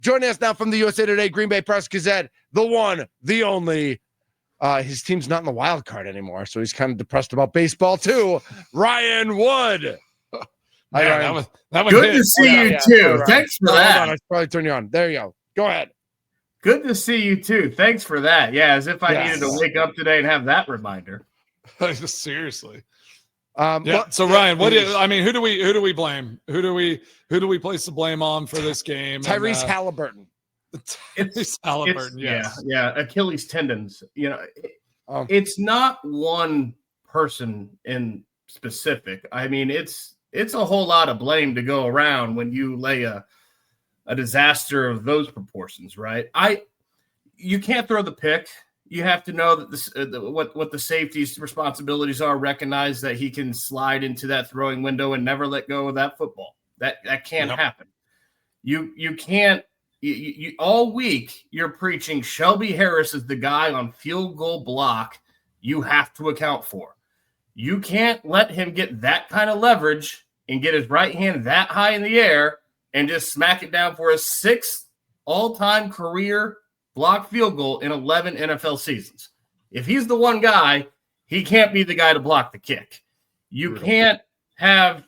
Joining us now from the USA Today Green Bay Press Gazette, the one, the only. His team's not in the wild card anymore, so he's kind of depressed about baseball too. Ryan Wood. Man, that was good to see you too. Thanks for that. Hold on, I should probably turn you on. There you go. Go ahead. Good to see you too. Thanks for that. Yeah, as if I needed to wake up today and have that reminder. Seriously. So Ryan, who do we blame? Who do we place the blame on for this game? Tyrese Halliburton. Tyrese Halliburton, yes. Yeah, Achilles tendons. It's not one person in specific. I mean, it's a whole lot of blame to go around when you lay a disaster of those proportions, right? You can't throw the pick. You have to know that what the safety's responsibilities are. Recognize that he can slide into that throwing window and never let go of that football. That can't happen. You can't. You all week you're preaching Shelby Harris is the guy on field goal block you have to account for. You can't let him get that kind of leverage and get his right hand that high in the air and just smack it down for his 6th all-time career block field goal in 11 NFL seasons. If he's the one guy, he can't be the guy to block the kick. You can't have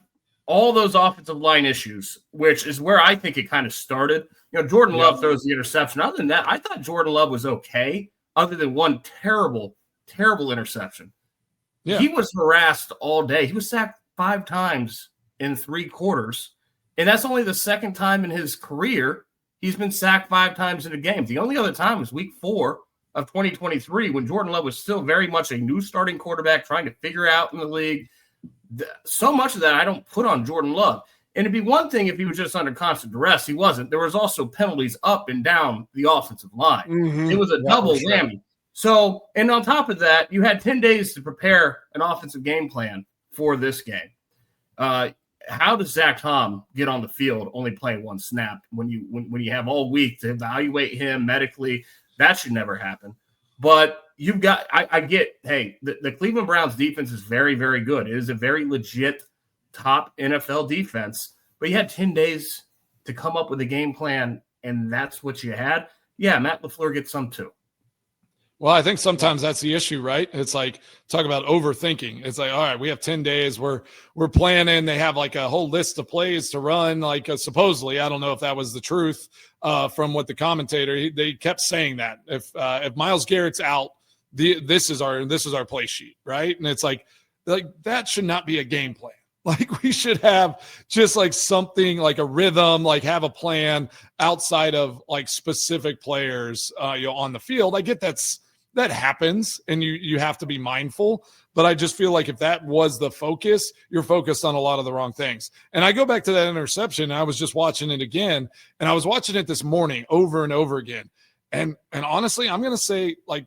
all those offensive line issues, which is where I think it kind of started. Jordan Love throws the interception. Other than that, I thought Jordan Love was okay, other than one terrible, terrible interception. Yeah. He was harassed all day. He was sacked 5 times in 3 quarters, and that's only the 2nd time in his career he's been sacked 5 times in a game. The only other time was week 4 of 2023 when Jordan Love was still very much a new starting quarterback trying to figure out in the league. So much of that I don't put on Jordan Love. And it'd be one thing if he was just under constant duress. He wasn't. There was also penalties up and down the offensive line. Mm-hmm. It was a double whammy. So, and on top of that, you had 10 days to prepare an offensive game plan for this game. How does Zach Tom get on the field only playing 1 snap when you have all week to evaluate him medically? That should never happen. But you've got – I get, hey, the Cleveland Browns defense is very, very good. It is a very legit top NFL defense. But you had 10 days to come up with a game plan, and that's what you had. Yeah, Matt LaFleur gets some too. Well, I think sometimes that's the issue, right? It's like, talk about overthinking. It's like, all right, we have 10 days. We're planning. They have like a whole list of plays to run. Like supposedly, I don't know if that was the truth from what the commentator, they kept saying that if Myles Garrett's out, this is our play sheet, right? And it's like that should not be a game plan. Like we should have just like something like a rhythm, like have a plan outside of like specific players, on the field. I get that happens and you have to be mindful, but I just feel like if that was the focus, you're focused on a lot of the wrong things. And I go back to that interception. I was just watching it again, and I was watching it this morning over and over again. And honestly, I'm going to say, like,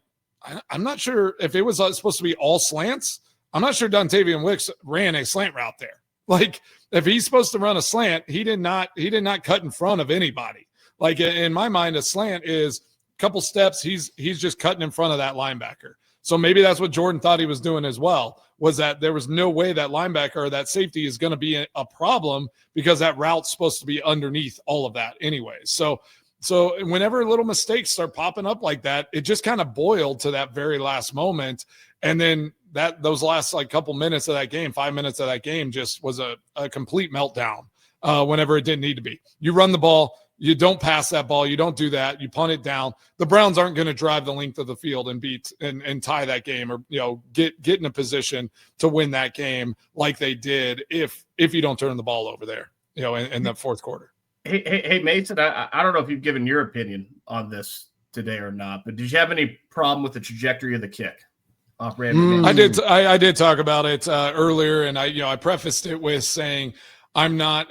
I'm not sure if it was supposed to be all slants. I'm not sure Dontavian Wicks ran a slant route there. Like if he's supposed to run a slant, he did not cut in front of anybody. Like in my mind, a slant is a couple steps. He's just cutting in front of that linebacker. So maybe that's what Jordan thought he was doing as well, was that there was no way that linebacker or that safety is going to be a problem because that route's supposed to be underneath all of that anyway. So whenever little mistakes start popping up like that, it just kind of boiled to that very last moment. And then those last like couple minutes of that game, 5 minutes of that game just was a complete meltdown whenever it didn't need to be. You run the ball, you don't pass that ball, you don't do that, you punt it down. The Browns aren't going to drive the length of the field and beat and tie that game or get in a position to win that game like they did if you don't turn the ball over there, in the fourth quarter. Hey, Mason, I don't know if you've given your opinion on this today or not, but did you have any problem with the trajectory of the kick? I did talk about it earlier, and I prefaced it with saying I'm not,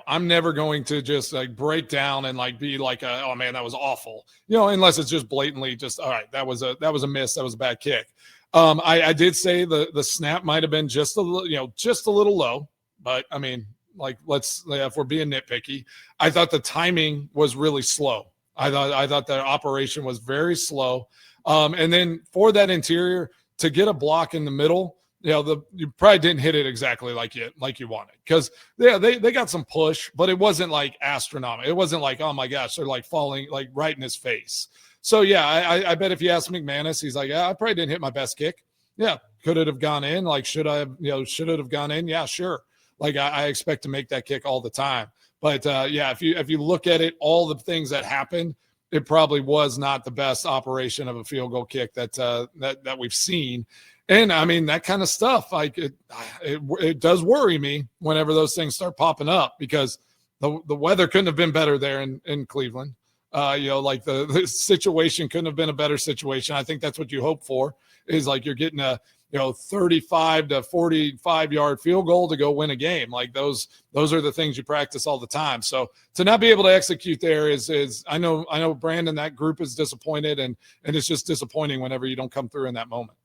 I'm never going to just like break down and like be like, oh man, that was awful, unless it's just blatantly just, all right, that was a miss, that was a bad kick. I did say the snap might have been just a little low, but I mean, like if we're being nitpicky, I thought the timing was really slow. I thought the operation was very slow. And then for that interior to get a block in the middle you probably didn't hit it exactly like you wanted, because they got some push, but it wasn't like astronomical. It wasn't like, oh my gosh, they're like falling like right in his face. So yeah, I bet if you ask McManus, he's like, yeah, I probably didn't hit my best kick. Yeah, could it have gone in? Like, should it have gone in? Yeah, sure. Like I expect to make that kick all the time. But yeah, if you look at it, all the things that happened, it probably was not the best operation of a field goal kick that we've seen. And I mean, that kind of stuff, like it does worry me whenever those things start popping up, because the weather couldn't have been better there in Cleveland. Like the situation couldn't have been a better situation. I think that's what you hope for, is like you're getting a 35 to 45 yard field goal to go win a game. Like those are the things you practice all the time. So to not be able to execute there is I know Brandon, that group is disappointed, and it's just disappointing whenever you don't come through in that moment.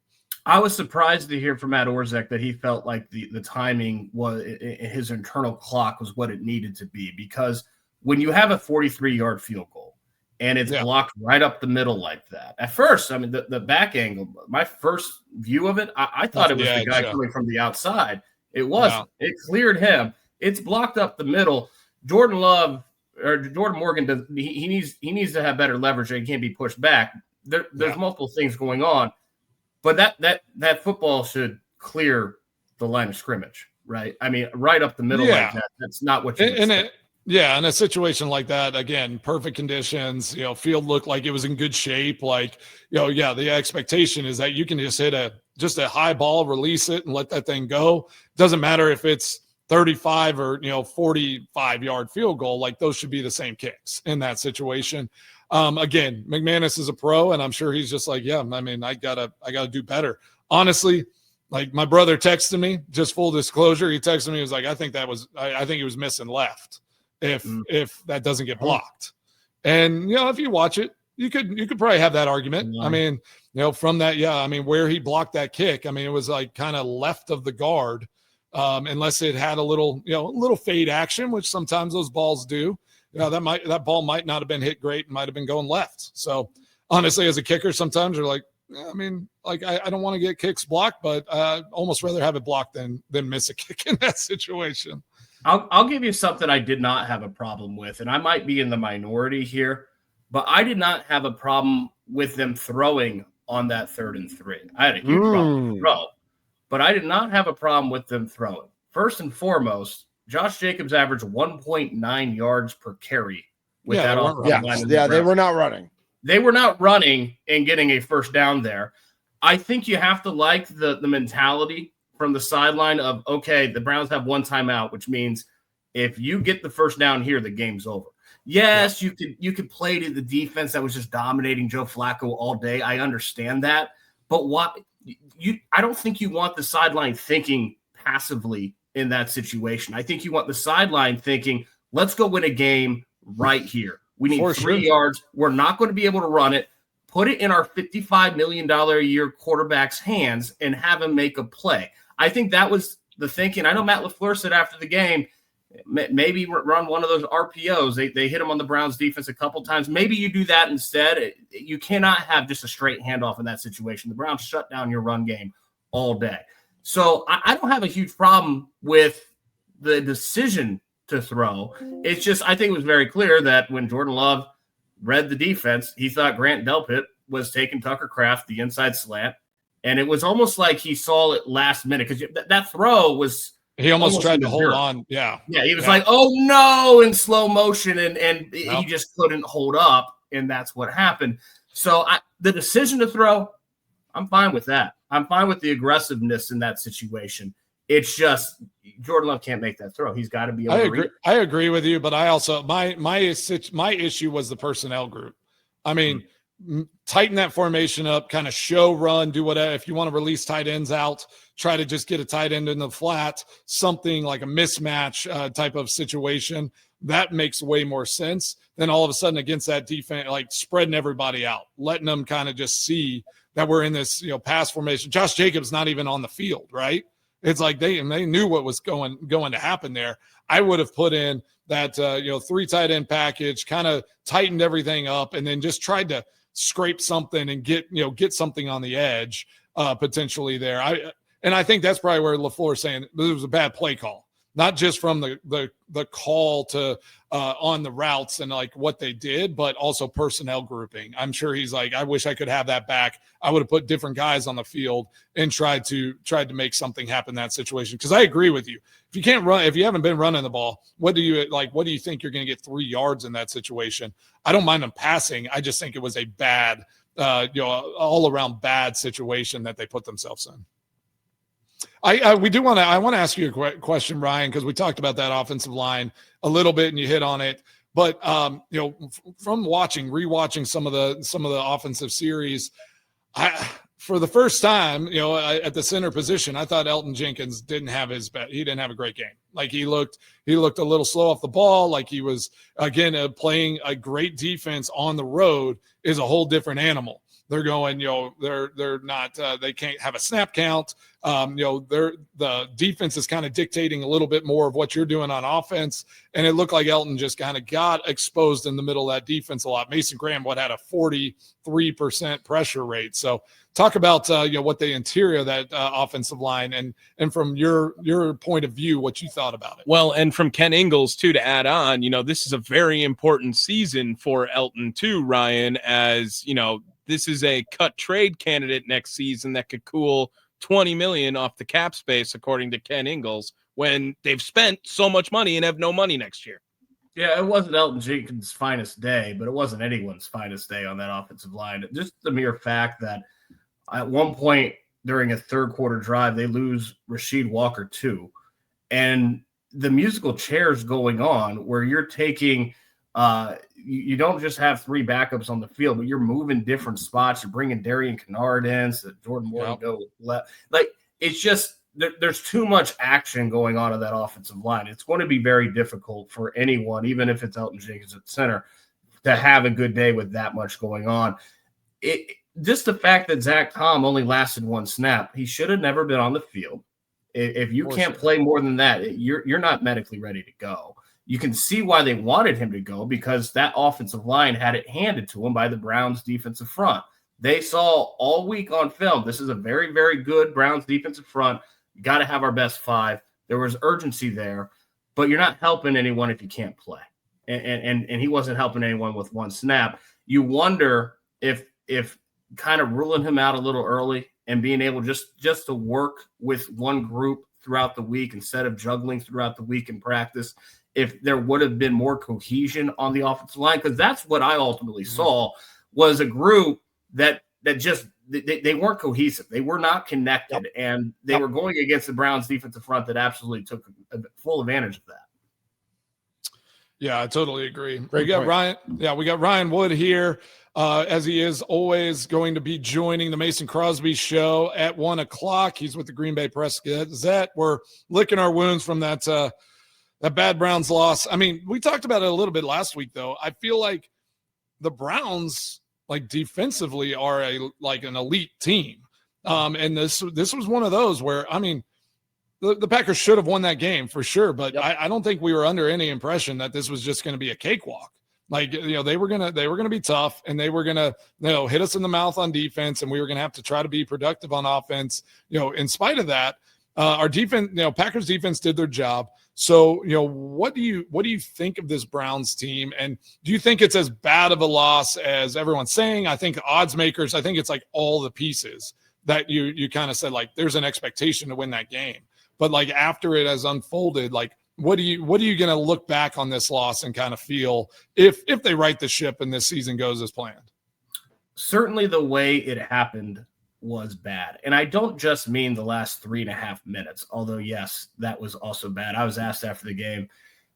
I was surprised to hear from Matt Orzech that he felt like the timing was, his internal clock was what it needed to be, because when you have a 43-yard field goal and it's blocked right up the middle like that, at first, I mean, the back angle, my first view of it, I thought it was the guy coming from the outside. It wasn't. No. It cleared him. It's blocked up the middle. Jordan Morgan he needs to have better leverage. He can't be pushed back. There's multiple things going on. But that football should clear the line of scrimmage, right? I mean, right up the middle like that. That's not what you expect. In a situation like that, again, perfect conditions, field looked like it was in good shape. Like, the expectation is that you can just hit a high ball, release it, and let that thing go. Doesn't matter if it's 35 or 45-yard field goal. Like, those should be the same kicks in that situation. Again, McManus is a pro, and I'm sure he's just like, yeah, I mean, I gotta do better. Honestly, like my brother texted me, just full disclosure, he texted me, he was like, I think he was missing left if that doesn't get blocked. And if you watch it, you could probably have that argument. Yeah. I mean, from that, I mean, where he blocked that kick, I mean, it was like kind of left of the guard, unless it had a little fade action, which sometimes those balls do. That ball might not have been hit great, might have been going left. So honestly, as a kicker, sometimes you're like, I mean, like I don't want to get kicks blocked, but almost rather have it blocked than miss a kick in that situation. I'll give you something I did not have a problem with, and I might be in the minority here, but I did not have a problem with them throwing on that 3rd and 3. I had a huge problem with throw, but I did not have a problem with them throwing. First and foremost, Josh Jacobs averaged 1.9 yards per carry with that offensive line. Yeah, they were not running. They were not running and getting a first down there. I think you have to like the mentality from the sideline of, okay, the Browns have one timeout, which means if you get the first down here, the game's over. Yes, you could play to the defense that was just dominating Joe Flacco all day. I understand that. But I don't think you want the sideline thinking passively in that situation. I think you want the sideline thinking, let's go win a game right here. We need 3 yards. We're not going to be able to run it. Put it in our $55 million a year quarterback's hands and have him make a play. I think that was the thinking. I know Matt LaFleur said after the game, maybe run one of those RPOs. They hit him on the Browns defense a couple times. Maybe you do that instead. You cannot have just a straight handoff in that situation. The Browns shut down your run game all day. So I don't have a huge problem with the decision to throw. It's just, I think it was very clear that when Jordan Love read the defense, he thought Grant Delpit was taking Tucker Kraft the inside slant. And it was almost like he saw it last minute, because that throw was – he almost tried to hold on. Yeah. Yeah, he was like, oh, no, in slow motion, and he just couldn't hold up, and that's what happened. So the decision to throw, I'm fine with that. I'm fine with the aggressiveness in that situation. It's just Jordan Love can't make that throw. He's got to be able to read. I agree with you, but I also my issue was the personnel group. I mean, tighten that formation up, kind of show, run, do whatever. If you want to release tight ends out, try to just get a tight end in the flat, something like a mismatch type of situation. That makes way more sense than all of a sudden against that defense, like spreading everybody out, letting them kind of just see that we're in this, pass formation. Josh Jacobs not even on the field, right? It's like they knew what was going to happen there. I would have put in that 3 tight end package, kind of tightened everything up, and then just tried to scrape something and get something on the edge potentially there. And I think that's probably where LaFleur is saying it was a bad play call, not just from the call to on the routes and like what they did, but also personnel grouping. I'm sure he's like, I wish I could have that back. I would have put different guys on the field and tried to make something happen in that situation. Because I agree with you. If you can't run, if you haven't been running the ball, what do you think you're going to get 3 yards in that situation? I don't mind them passing. I just think it was a bad, all around bad situation that they put themselves in. I want to ask you a question, Ryan, because we talked about that offensive line a little bit and you hit on it. But from rewatching some of the offensive series, for the first time, at the center position, I thought Elton Jenkins didn't have his best. He didn't have a great game. Like he looked a little slow off the ball. Like he was again playing a great defense on the road is a whole different animal. They're going, they're not, they can't have a snap count. The defense is kind of dictating a little bit more of what you're doing on offense. And it looked like Elton just kind of got exposed in the middle of that defense a lot. Mason Graham, had a 43% pressure rate. So talk about, what the interior of that offensive line and from your point of view, what you thought about it. Well, and from Ken Ingalls too, to add on, this is a very important season for Elton too, Ryan, as this is a cut trade candidate next season that could cool $20 million off the cap space, according to Ken Ingalls, when they've spent so much money and have no money next year. Yeah, it wasn't Elton Jenkins' finest day, but it wasn't anyone's finest day on that offensive line. Just the mere fact that at one point during a third quarter drive, they lose Rasheed Walker too. And the musical chairs going on where you're taking you don't just have 3 backups on the field, but you're moving different spots. You're bringing Darian Kennard in so that Jordan Moore go left. Like, it's just there's too much action going on in that offensive line. It's going to be very difficult for anyone, even if it's Elton Jenkins at center, to have a good day with that much going on. Just the fact that Zach Tom only lasted 1 snap, he should have never been on the field. If you can't play more than that, you're not medically ready to go. You can see why they wanted him to go, because that offensive line had it handed to him by the Browns defensive front. They saw all week on film, this is a very, very good Browns defensive front. You got to have our best 5. There was urgency there, but you're not helping anyone if you can't play. And he wasn't helping anyone with 1 snap. You wonder if kind of ruling him out a little early and being able just to work with one group throughout the week instead of juggling throughout the week in practice, if there would have been more cohesion on the offensive line, because that's what I ultimately saw was a group that just they weren't cohesive. They were not connected, and they were going against the Browns defensive front that absolutely took full advantage of that. Yeah, I totally agree. We got Ryan Wood here, as he is always going to be joining the Mason Crosby show at 1:00. He's with the Green Bay Press Gazette. We're licking our wounds from that bad Browns loss. I mean, we talked about it a little bit last week, though. I feel like the Browns, like defensively, are an elite team. And this was one of those where, I mean, the Packers should have won that game for sure, but I don't think we were under any impression that this was just going to be a cakewalk. Like, they were gonna be tough, and they were gonna hit us in the mouth on defense, and we were gonna have to try to be productive on offense. In spite of that, our defense, Packers defense did their job. So, what do you think of this Browns team? And do you think it's as bad of a loss as everyone's saying? I think odds makers, I think it's like all the pieces that you kind of said, like, there's an expectation to win that game. But like after it has unfolded, like what are you going to look back on this loss and kind of feel if they right the ship and this season goes as planned? Certainly the way it happened was bad. And I don't just mean the last 3.5 minutes, although, yes, that was also bad. I was asked after the game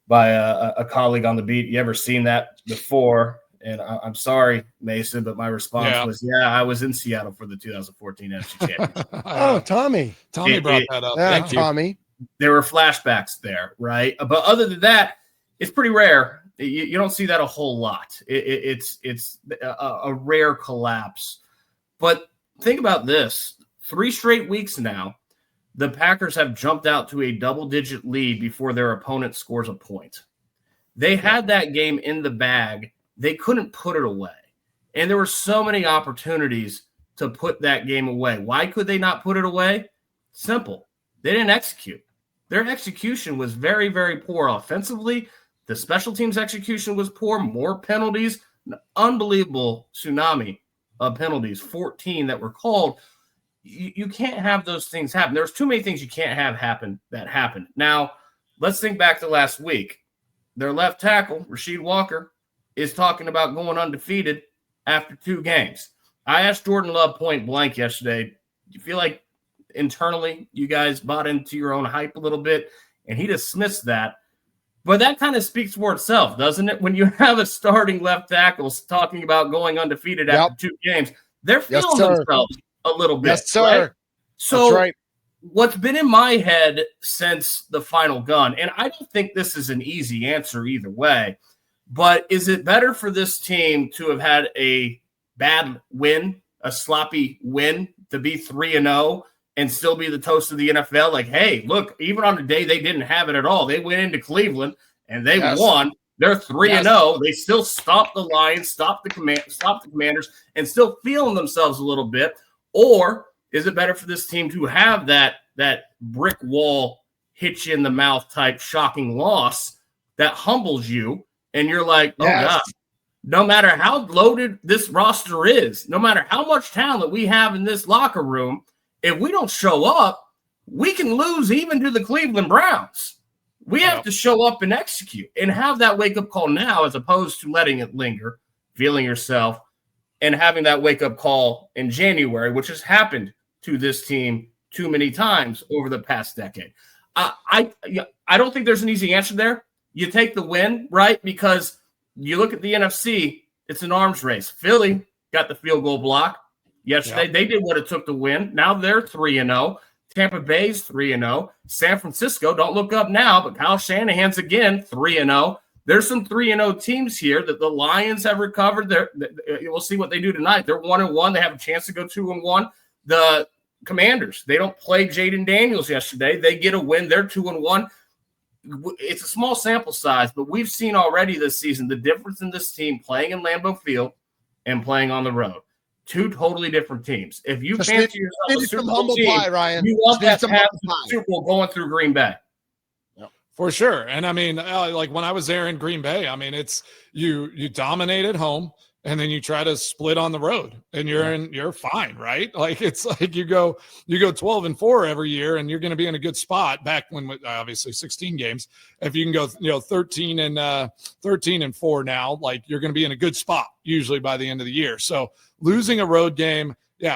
by a colleague on the beat, you ever seen that before? And I'm sorry, Mason, but my response was, I was in Seattle for the 2014 NFC Championship. Oh, Tommy brought that up. Yeah, Tommy. There were flashbacks there, right? But other than that, it's pretty rare. You don't see that a whole lot. It's a rare collapse. But think about this. 3 straight weeks now, the Packers have jumped out to a double-digit lead before their opponent scores a point. They had that game in the bag. They couldn't put it away. And there were so many opportunities to put that game away. Why could they not put it away? Simple. They didn't execute. Their execution was very, very poor offensively. The special teams execution was poor, more penalties, an unbelievable tsunami of penalties, 14 that were called. You can't have those things happen. There's too many things you can't have happen that happened. Now, let's think back to last week. Their left tackle, Rasheed Walker, is talking about going undefeated after 2 games. I asked Jordan Love point blank yesterday, do you feel like internally you guys bought into your own hype a little bit? And he dismissed that. But that kind of speaks for itself, doesn't it? When you have a starting left tackle talking about going undefeated after 2 games, they're feeling themselves a little bit. Yes, sir. Right? So that's right. What's been in my head since the final gun, and I don't think this is an easy answer either way, but is it better for this team to have had a bad win, a sloppy win, to be 3-0 and still be the toast of the NFL? Like, hey, look, even on the day they didn't have it at all, they went into Cleveland and they won. They're 3-0. They still stopped the Lions, stopped the Commanders, and still feeling themselves a little bit. Or is it better for this team to have that brick wall hit you in the mouth type shocking loss that humbles you, and you're like, oh God, no matter how loaded this roster is, no matter how much talent we have in this locker room, if we don't show up, we can lose even to the Cleveland Browns. We have to show up and execute and have that wake-up call now, as opposed to letting it linger, feeling yourself, and having that wake-up call in January, which has happened to this team too many times over the past decade. I don't think there's an easy answer there. You take the win, right? Because you look at the NFC, it's an arms race. Philly got the field goal block yesterday. They did what it took to win. Now they're 3-0. Tampa Bay's 3-0. San Francisco, don't look up now, but Kyle Shanahan's again 3-0. There's some 3-0 teams here that the Lions have recovered. We'll see what they do tonight. They're 1-1. They have a chance to go 2-1. The Commanders, they don't play Jaden Daniels yesterday. They get a win. They're 2-1. It's a small sample size, but we've seen already this season the difference in this team playing in Lambeau Field and playing on the road. 2 totally different teams. If you fancy yourself a Super Bowl team, Ryan, you want that path to the Super Bowl going through Green Bay. For sure. And I mean, like when I was there in Green Bay, I mean, it's you dominate at home and then you try to split on the road and you're fine, right? Like it's like you go 12-4 every year and you're going to be in a good spot back when obviously 16 games. If you can go 13-4 now, like you're going to be in a good spot usually by the end of the year. So losing a road game,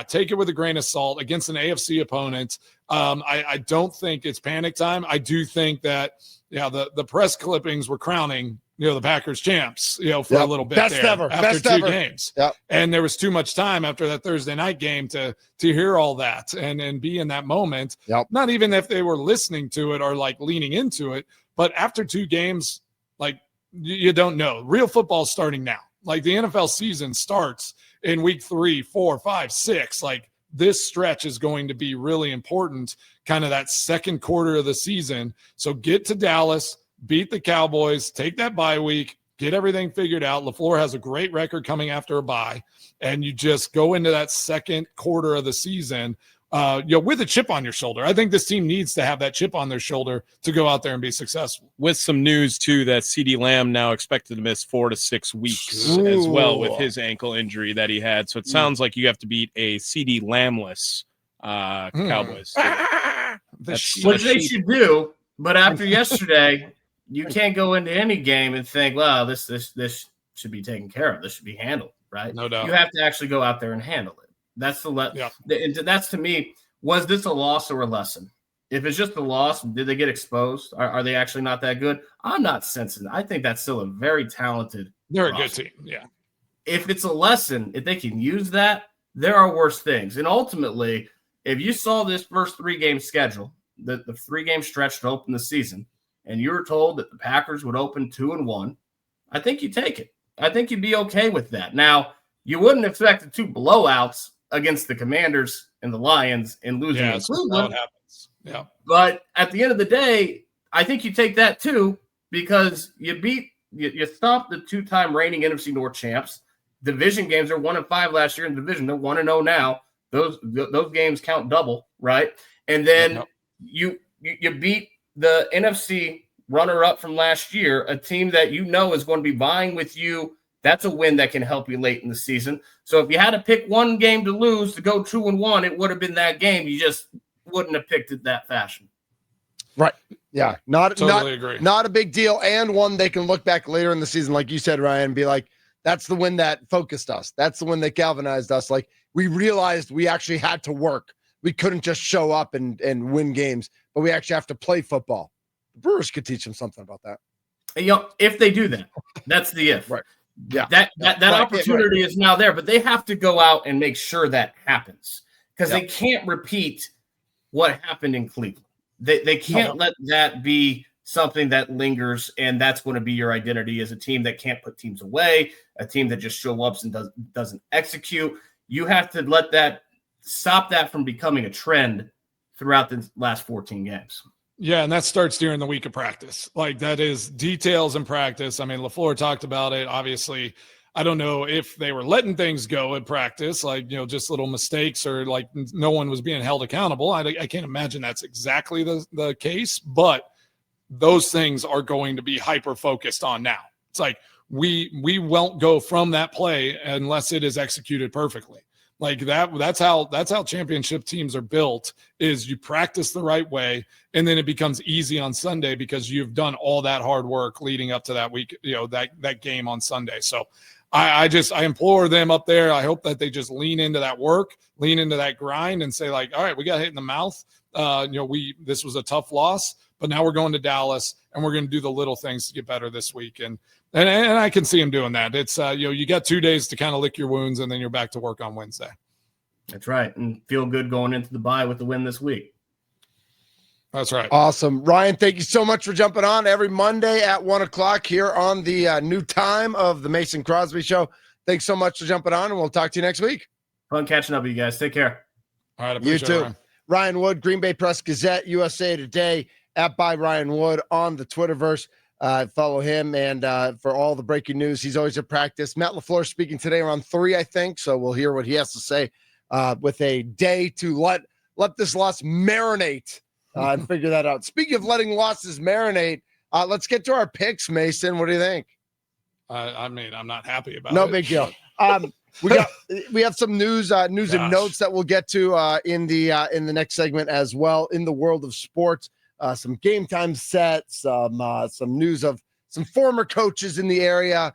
take it with a grain of salt against an AFC opponent. I don't think it's panic time. I do think that, the press clippings were crowning, the Packers champs, for a little bit after 2 games. Yep. And there was too much time after that Thursday night game to hear all that and be in that moment. Yep. Not even if they were listening to it or like leaning into it, but after 2 games, like you don't know. Real football is starting now. Like the NFL season starts in week 3, 4, 5, 6. Like this stretch is going to be really important, kind of that second quarter of the season. So get to Dallas, beat the Cowboys, take that bye week, get everything figured out. LaFleur has a great record coming after a bye, and you just go into that second quarter of the season with a chip on your shoulder. I think this team needs to have that chip on their shoulder to go out there and be successful. With some news, too, that CeeDee Lamb now expected to miss 4 to 6 weeks as well with his ankle injury that he had. So it sounds like you have to beat a CeeDee Lamb-less Cowboys. Which they should do, but after yesterday, you can't go into any game and think, well, this should be taken care of. This should be handled, right? No doubt. You have to actually go out there and handle it. That's that's to me, was this a loss or a lesson? If it's just a loss, did they get exposed? Are they actually not that good? I'm not sensing. I think that's still a very talented. They're roster. A good team. Yeah. If it's a lesson, if they can use that, there are worse things. And ultimately, if you saw this first 3-game schedule, the 3-game stretch to open the season, and you were told that the Packers would open 2-1, I think you take it. I think you'd be okay with that. Now, you wouldn't expect the 2 blowouts against the Commanders and the Lions and losing to Cleveland. Happens. Yeah. But at the end of the day, I think you take that too, because you stopped the 2-time reigning NFC North champs. Division games are 1-5 last year in the division. They're 1-0 now. Those games count double, right? And then you beat the NFC runner-up from last year, a team that you know is going to be vying with you. That's a win that can help you late in the season. So if you had to pick one game to lose to go 2-1, it would have been that game. You just wouldn't have picked it that fashion. Right. Yeah. Totally agree. Not a big deal. And one they can look back later in the season, like you said, Ryan, and be like, that's the win that focused us. That's the one that galvanized us. Like, we realized we actually had to work. We couldn't just show up and win games, but we actually have to play football. The Brewers could teach them something about that. If they do that, that's the if. Right. Yeah. That opportunity is now there, but they have to go out and make sure that happens because they can't repeat what happened in Cleveland. They can't let that be something that lingers, and that's going to be your identity as a team that can't put teams away, a team that just show up and doesn't execute. You have to stop that from becoming a trend throughout the last 14 games. Yeah, and that starts during the week of practice. Like, that is details in practice. I mean, LaFleur talked about it. Obviously, I don't know if they were letting things go in practice, like, just little mistakes or like no one was being held accountable. I can't imagine that's exactly the case, but those things are going to be hyper-focused on now. It's like we won't go from that play unless it is executed perfectly. Like that's how championship teams are built, is you practice the right way, and then it becomes easy on Sunday because you've done all that hard work leading up to that week, that game on Sunday. So I implore them up there. I hope that they just lean into that work, lean into that grind, and say, like, all right, we got hit in the mouth. This was a tough loss, but now we're going to Dallas and we're going to do the little things to get better this week. And I can see them doing that. It's you got 2 days to kind of lick your wounds, and then you're back to work on Wednesday. That's right. And feel good going into the bye with the win this week. That's right. Awesome. Ryan, thank you so much for jumping on every Monday at 1:00 here on the new time of the Mason Crosby Show. Thanks so much for jumping on, and we'll talk to you next week. Fun catching up with you guys. Take care. All right. You too. Ryan Wood, Green Bay Press Gazette, USA Today, @by Ryan Wood on the Twitterverse. Follow him, and for all the breaking news, he's always at practice. Matt LaFleur speaking today around 3, I think, so we'll hear what he has to say with a day to let this loss marinate and figure that out. Speaking of letting losses marinate, let's get to our picks, Mason. What do you think? I mean, I'm not happy about it. No big deal. We have some news and notes that we'll get to in the next segment as well. In the world of sports, some game time sets, some news of some former coaches in the area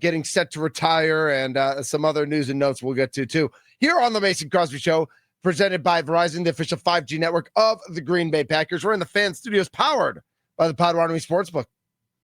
getting set to retire, and some other news and notes we'll get to too here on the Mason Crosby Show, presented by Verizon, the official 5G network of the Green Bay Packers. We're in the Fan Studios, powered by the Potawatomi Sportsbook.